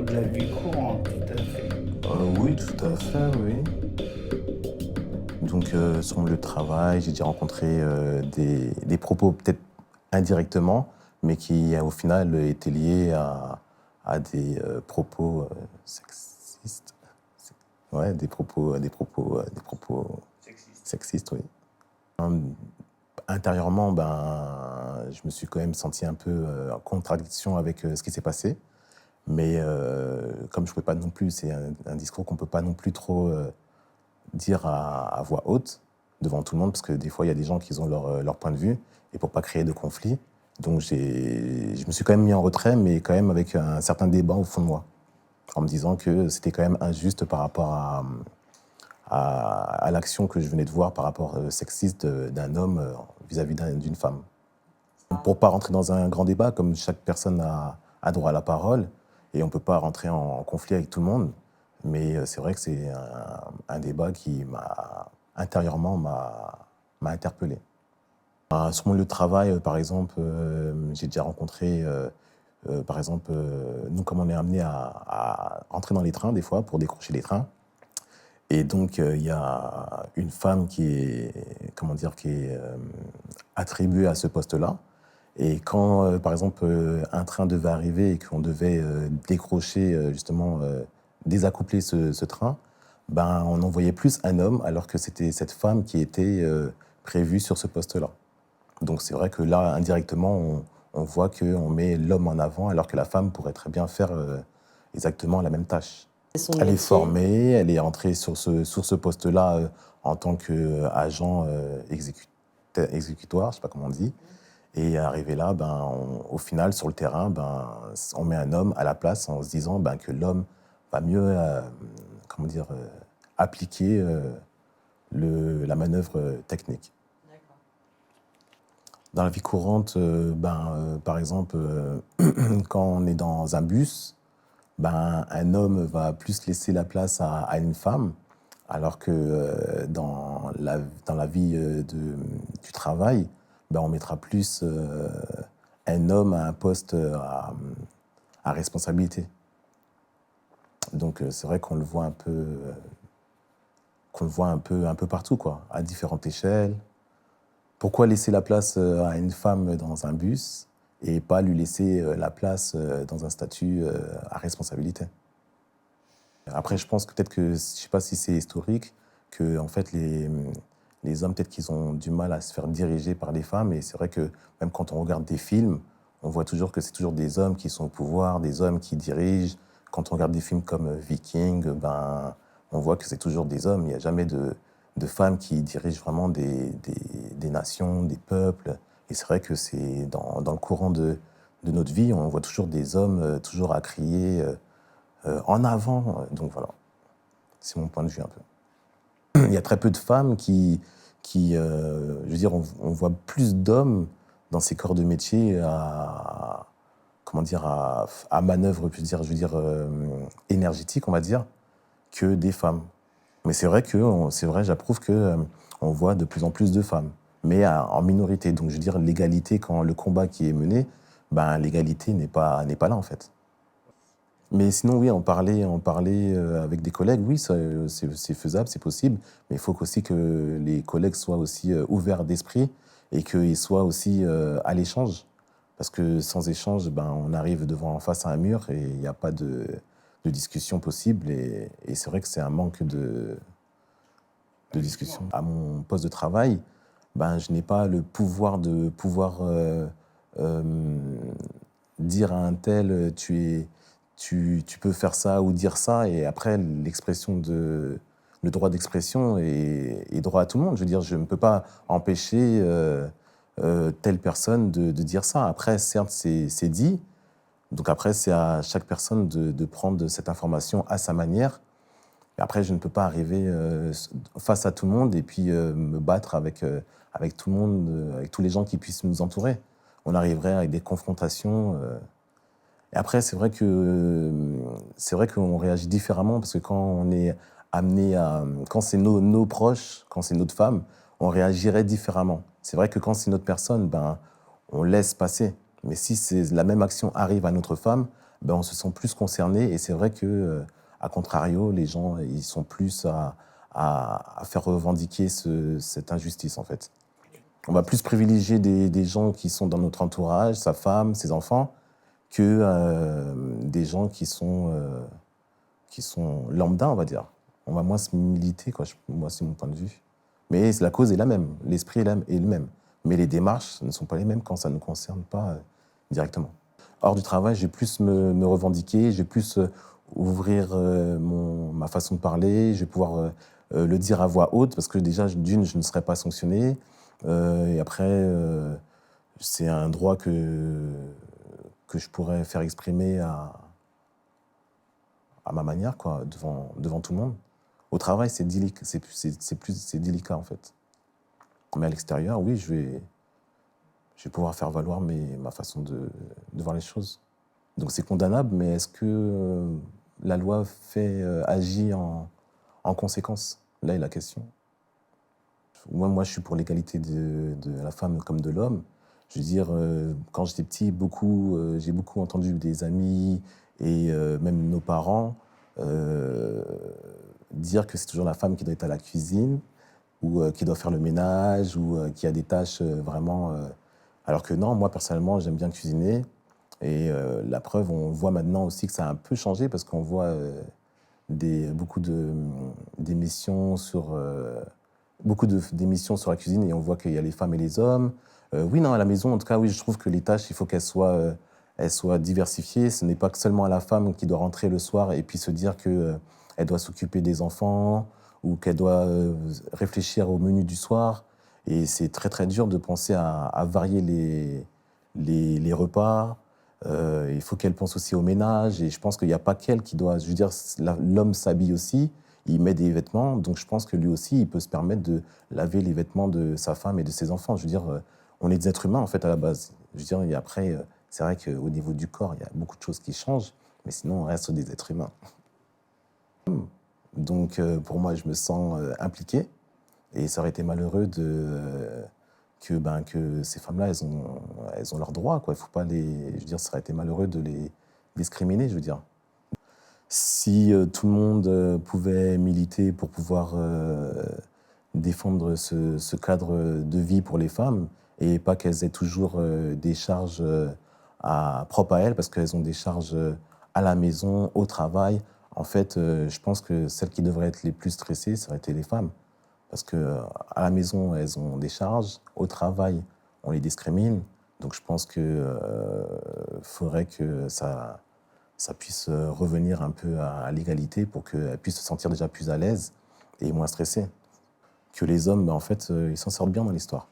la vie courante, tout à fait. Oui, tout à fait, oui. Donc, sur mon lieu de travail, j'ai déjà rencontré des propos peut-être indirectement, mais qui, au final, étaient liés à des propos sexistes. Ouais, des propos sexistes, oui. Intérieurement, ben, je me suis quand même senti un peu en contradiction avec ce qui s'est passé. Mais comme je pouvais pas non plus, c'est un discours qu'on peut pas non plus trop dire à voix haute devant tout le monde, parce que des fois, il y a des gens qui ont leur point de vue, et pour pas créer de conflit. Donc je me suis quand même mis en retrait, mais quand même avec un certain débat au fond de moi, en me disant que c'était quand même injuste par rapport à l'action que je venais de voir par rapport sexiste d'un homme vis-à-vis d'une femme. Pour pas rentrer dans un grand débat, comme chaque personne a droit à la parole, et on peut pas rentrer en conflit avec tout le monde, mais c'est vrai que c'est un débat qui intérieurement m'a interpellé. Sur mon lieu de travail, par exemple, j'ai déjà rencontré, par exemple, nous, comme on est amené à entrer dans les trains des fois pour décrocher les trains, et donc il y a une femme qui est, comment dire, qui est attribuée à ce poste-là. Et quand, par exemple, un train devait arriver et qu'on devait décrocher, justement, désaccoupler ce train, ben, on envoyait plus un homme, alors que c'était cette femme qui était prévue sur ce poste-là. Donc c'est vrai que là, indirectement, on voit qu'on met l'homme en avant, alors que la femme pourrait très bien faire exactement la même tâche. C'est son Elle est métier. formée, elle est entrée sur ce poste-là en tant qu'agent exécutoire, je sais pas comment on dit. Et arrivé là, ben, au final, sur le terrain, ben, on met un homme à la place en se disant ben, que l'homme va mieux comment dire, appliquer la manœuvre technique. Dans la vie courante, par exemple, quand on est dans un bus, ben, un homme va plus laisser la place à une femme, alors que dans la vie du travail, ben, on mettra plus un homme à un poste à responsabilité. Donc c'est vrai qu'on le voit un peu partout, quoi, à différentes échelles. Pourquoi laisser la place à une femme dans un bus et pas lui laisser la place dans un statut à responsabilité? Après, je pense que peut-être que, je sais pas si c'est historique, que en fait les hommes, peut-être qu'ils ont du mal à se faire diriger par les femmes. Et c'est vrai que même quand on regarde des films, on voit toujours que c'est toujours des hommes qui sont au pouvoir, des hommes qui dirigent. Quand on regarde des films comme Viking, ben, on voit que c'est toujours des hommes. Il n'y a jamais de femmes qui dirigent vraiment des nations, des peuples. Et c'est vrai que c'est dans le courant de notre vie, on voit toujours des hommes toujours à crier en avant. Donc voilà, c'est mon point de vue un peu. Il y a très peu de femmes je veux dire, on voit plus d'hommes dans ces corps de métier comment dire, à manœuvre, je veux dire énergétique, on va dire, que des femmes. Mais c'est vrai j'approuve que on voit de plus en plus de femmes, mais en minorité. Donc je veux dire, l'égalité, quand le combat qui est mené, ben, l'égalité n'est pas là en fait. Mais sinon, oui, en parler avec des collègues, oui, c'est faisable, c'est possible. Mais il faut aussi que les collègues soient aussi ouverts d'esprit et qu'ils soient aussi à l'échange. Parce que sans échange, ben, on arrive face à un mur et il n'y a pas de discussion possible. Et c'est vrai que c'est un manque de discussion. À mon poste de travail, ben, je n'ai pas le pouvoir de pouvoir euh, dire à un tel, tu peux faire ça ou dire ça, et après, le droit d'expression est droit à tout le monde. Je veux dire, je ne peux pas empêcher telle personne de dire ça. Après, certes, c'est dit, donc après, c'est à chaque personne de prendre cette information à sa manière. Et après, je ne peux pas arriver face à tout le monde et puis me battre avec tout le monde, avec tous les gens qui puissent nous entourer. On arriverait avec des confrontations. Et après, c'est vrai qu'on réagit différemment, parce que quand on est amené quand c'est nos proches, quand c'est notre femme, on réagirait différemment. C'est vrai que quand c'est notre personne, ben, on laisse passer. Mais si la même action arrive à notre femme, ben, on se sent plus concerné. Et c'est vrai que, à contrario, les gens, ils sont plus à faire revendiquer cette injustice, en fait. On va plus privilégier des gens qui sont dans notre entourage, sa femme, ses enfants, que des gens qui sont lambda, on va dire. On va moins se militer, quoi. Moi, c'est mon point de vue. Mais la cause est la même, l'esprit est le même. Mais les démarches ne sont pas les mêmes quand ça ne nous concerne pas directement. Hors du travail, j'ai plus me revendiquer, j'ai plus ouvrir ma façon de parler, je vais pouvoir le dire à voix haute, parce que déjà, d'une, je ne serai pas sanctionné. Et après, c'est un droit que je pourrais faire exprimer à ma manière, quoi, devant tout le monde. Au travail, c'est délicat, en fait. Mais à l'extérieur, oui, je vais pouvoir faire valoir ma façon de voir les choses. Donc c'est condamnable, mais est-ce que la loi agit en conséquence? Là est la question. Moi, je suis pour l'égalité de la femme comme de l'homme. Je veux dire, quand j'étais petit, j'ai beaucoup entendu des amis et même nos parents dire que c'est toujours la femme qui doit être à la cuisine ou qui doit faire le ménage ou qui a des tâches vraiment... Alors que non, moi, personnellement, j'aime bien cuisiner. Et la preuve, on voit maintenant aussi que ça a un peu changé parce qu'on voit beaucoup d'émissions d'émissions sur la cuisine et on voit qu'il y a les femmes et les hommes. Oui, non, à la maison, en tout cas, oui, je trouve que les tâches, il faut elles soient diversifiées. Ce n'est pas que seulement à la femme qui doit rentrer le soir et puis se dire qu'elle doit s'occuper des enfants ou qu'elle doit réfléchir au menu du soir. Et c'est très, très dur de penser à varier les repas. Il faut qu'elle pense aussi au ménage. Et je pense qu'il n'y a pas qu'elle qui doit... Je veux dire, l'homme s'habille aussi, il met des vêtements. Donc je pense que lui aussi, il peut se permettre de laver les vêtements de sa femme et de ses enfants. Je veux dire, on est des êtres humains, en fait, à la base. Je veux dire, et après, c'est vrai qu'au niveau du corps, il y a beaucoup de choses qui changent. Mais sinon, on reste des êtres humains. Donc, pour moi, je me sens impliqué. Et ça aurait été malheureux que ces femmes-là, elles ont leurs droits, quoi. Il faut pas je veux dire, ça aurait été malheureux de les discriminer, je veux dire. Si tout le monde pouvait militer pour pouvoir défendre ce cadre de vie pour les femmes et pas qu'elles aient toujours des charges propres à elles, parce qu'elles ont des charges à la maison, au travail. En fait, je pense que celles qui devraient être les plus stressées, ça aurait été les femmes. Parce qu'à la maison, elles ont des charges. Au travail, on les discrimine. Donc je pense qu'il faudrait que ça puisse revenir un peu à l'égalité pour qu'elles puissent se sentir déjà plus à l'aise et moins stressées. Que les hommes, en fait, ils s'en sortent bien dans l'histoire.